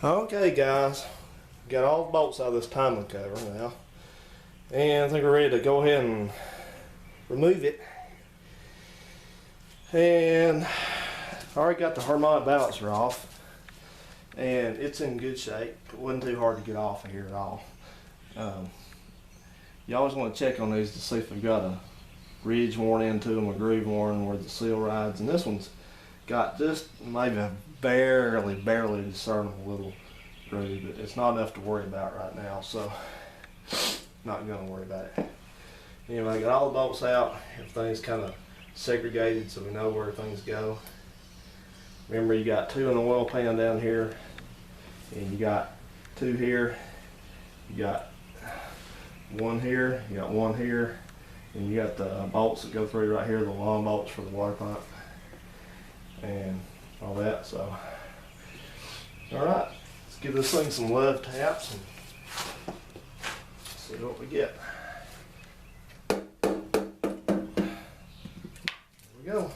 Okay guys, got all the bolts out of this timing cover now, and I think we're ready to go ahead and remove it. And I already got the harmonic balancer off, and it's in good shape. It wasn't too hard to get off of here at all. You always want to check on these to see if they've got a ridge worn into them, a groove worn where the seal rides, and this one's got just maybe a barely discernible little groove, but it's not enough to worry about right now, so not gonna worry about it. Anyway, I got all the bolts out. Everything's kind of segregated so we know where things go. Remember, you got two in the oil pan down here, and you got two here, you got one here, you got one here, and you got the bolts that go through right here, the long bolts for the water pump and all that. So all right, let's give this thing some love taps and see what we get. Here we go.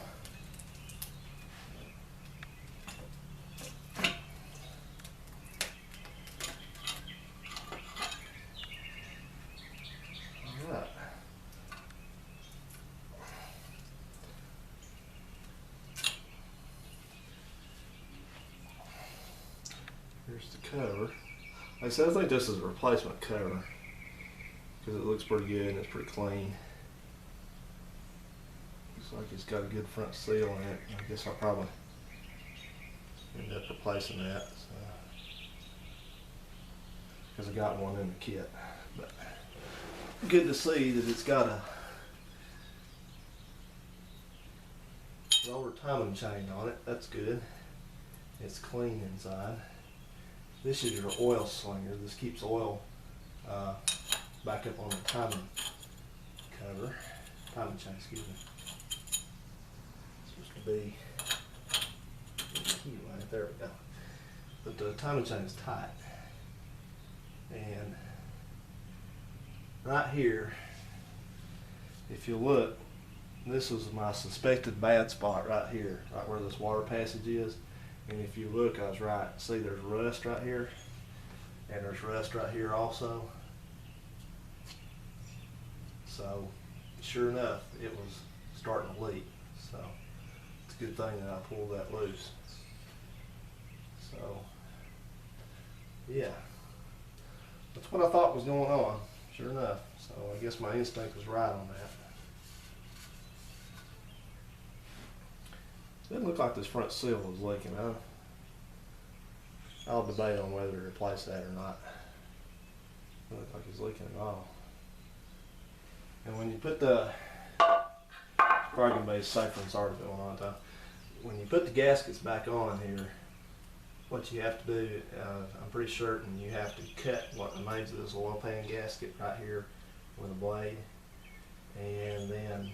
All right. Here's the cover. Like I said, I think this is a replacement cover because it looks pretty good and it's pretty clean. Looks like it's got a good front seal in it. I guess I'll probably end up replacing that because I got one in the kit. But good to see that it's got a roller timing chain on it. That's good. It's clean inside. This is your oil slinger. This keeps oil back up on the timing cover. Timing chain, excuse me. It's supposed to be right there we go. But the timing chain is tight. And right here, if you look, this was my suspected bad spot right here, right where this water passage is. And if you look, I was right. See, there's rust right here, and there's rust right here also. So, sure enough, it was starting to leak. So, it's a good thing that I pulled that loose. So, yeah, that's what I thought was going on. Sure enough. So, I guess my instinct was right on that. Doesn't look like this front seal is leaking. I'll debate on whether to replace that or not. Doesn't look like it's leaking at all. And when you put the, probably gonna be safer than sorry to go on time. When you put the gaskets back on here, what you have to do, I'm pretty certain you have to cut what remains of this oil pan gasket right here with a blade, and then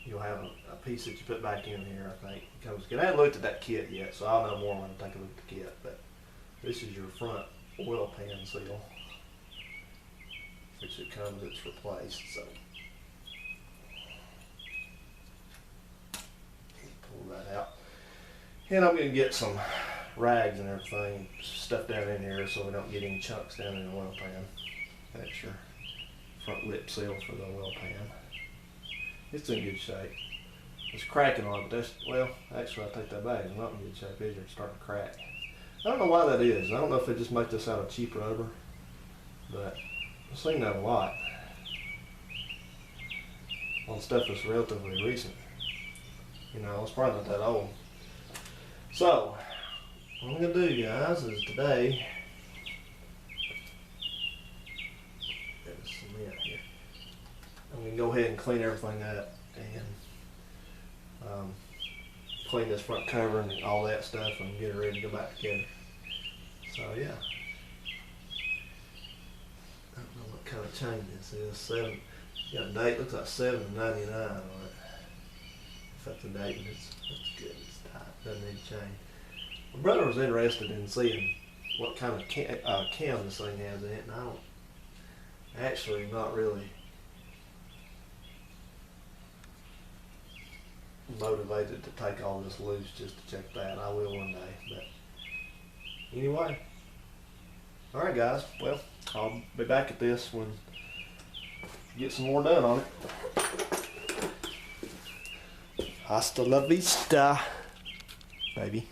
you'll have a piece that you put back in here, I think. Because I haven't looked at that kit yet, so I'll know more when I take a look at the kit. But this is your front oil pan seal, which it comes, it's replaced. So pull that out. And I'm going to get some rags and everything, stuff down in here so we don't get any chunks down in the oil pan. That's your front lip seal for the oil pan. It's in good shape. It's cracking on it, but that's, well, actually I take that back. It's not in good shape either. It's starting to crack. I don't know why that is. I don't know if they just make this out of cheap rubber, but I've seen that a lot on stuff that's relatively recent. You know, it's probably not that old. So, what I'm going to do, guys, is today, there's cement here. I'm going to go ahead and clean everything up and clean this front cover and all that stuff and get it ready to go back together. So yeah. I don't know what kind of chain this is. Got a date, looks like 7.99 on it. If that's the date, it's good, it's tight, doesn't need a chain. My brother was interested in seeing what kind of cam this thing has in it, and I don't, actually not really motivated to take all this loose just to check that. I will one day. But anyway, all right, guys. Well, I'll be back at this when I get some more done on it. Hasta la vista, baby.